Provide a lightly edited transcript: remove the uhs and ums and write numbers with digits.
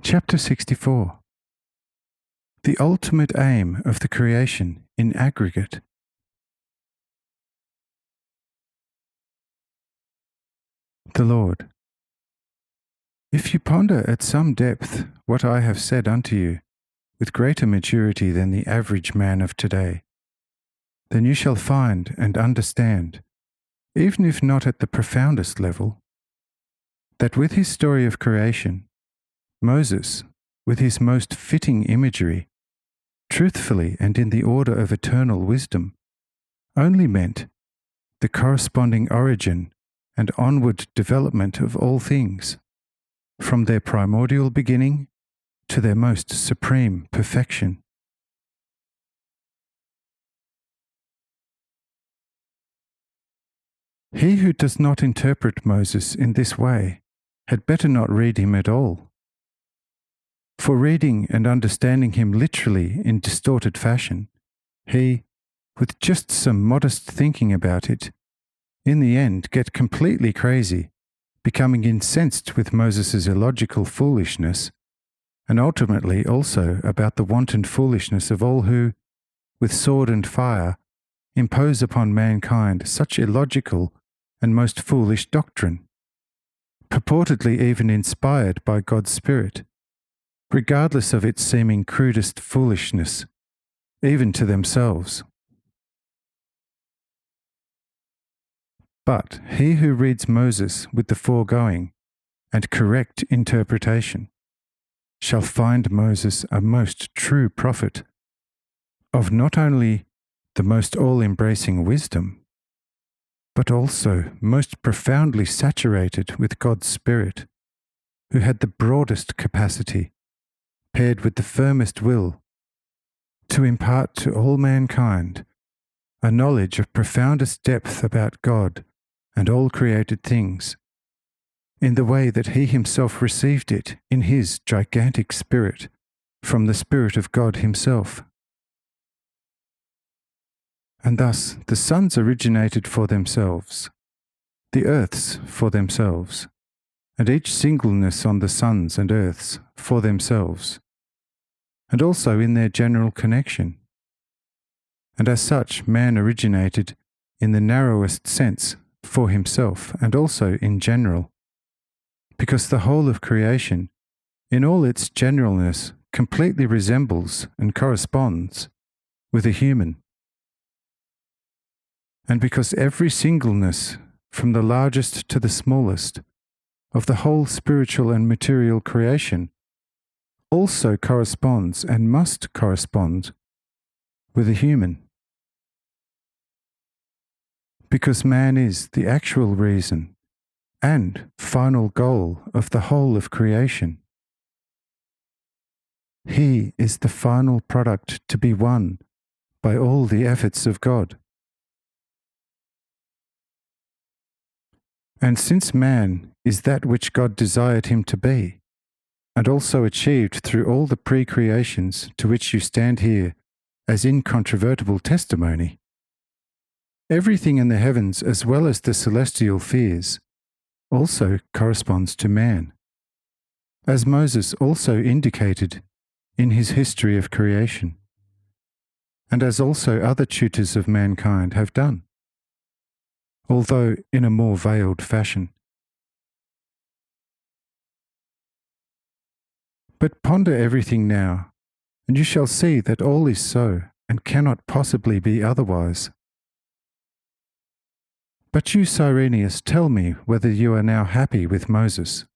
Chapter 64. The ultimate aim of the creation in aggregate. The Lord. If you ponder at some depth what I have said unto you, with greater maturity than the average man of today, then you shall find and understand, even if not at the profoundest level, that with his story of creation, Moses, with his most fitting imagery, truthfully and in the order of eternal wisdom, only meant the corresponding origin and onward development of all things, from their primordial beginning to their most supreme perfection. He who does not interpret Moses in this way had better not read him at all. For reading and understanding him literally in distorted fashion, he, with just some modest thinking about it, in the end get completely crazy, becoming incensed with Moses' illogical foolishness, and ultimately also about the wanton foolishness of all who, with sword and fire, impose upon mankind such illogical and most foolish doctrine, purportedly even inspired by God's Spirit, regardless of its seeming crudest foolishness, even to themselves. But he who reads Moses with the foregoing and correct interpretation shall find Moses a most true prophet of not only the most all-embracing wisdom, but also most profoundly saturated with God's Spirit, who had the broadest capacity, paired with the firmest will, to impart to all mankind a knowledge of profoundest depth about God and all created things, in the way that he himself received it in his gigantic spirit from the Spirit of God himself. And thus the suns originated for themselves, the earths for themselves, and each singleness on the suns and earths for themselves, and also in their general connection. And as such, man originated in the narrowest sense for himself and also in general, because the whole of creation, in all its generalness, completely resembles and corresponds with a human. And because every singleness, from the largest to the smallest, of the whole spiritual and material creation, also corresponds and must correspond with a human. Because man is the actual reason and final goal of the whole of creation. He is the final product to be won by all the efforts of God. And since man is that which God desired him to be, and also achieved through all the pre-creations to which you stand here as incontrovertible testimony, everything in the heavens as well as the celestial spheres also corresponds to man, as Moses also indicated in his history of creation, and as also other tutors of mankind have done, although in a more veiled fashion. But ponder everything now, and you shall see that all is so, and cannot possibly be otherwise. But you, Cyrenius, tell me whether you are now happy with Moses.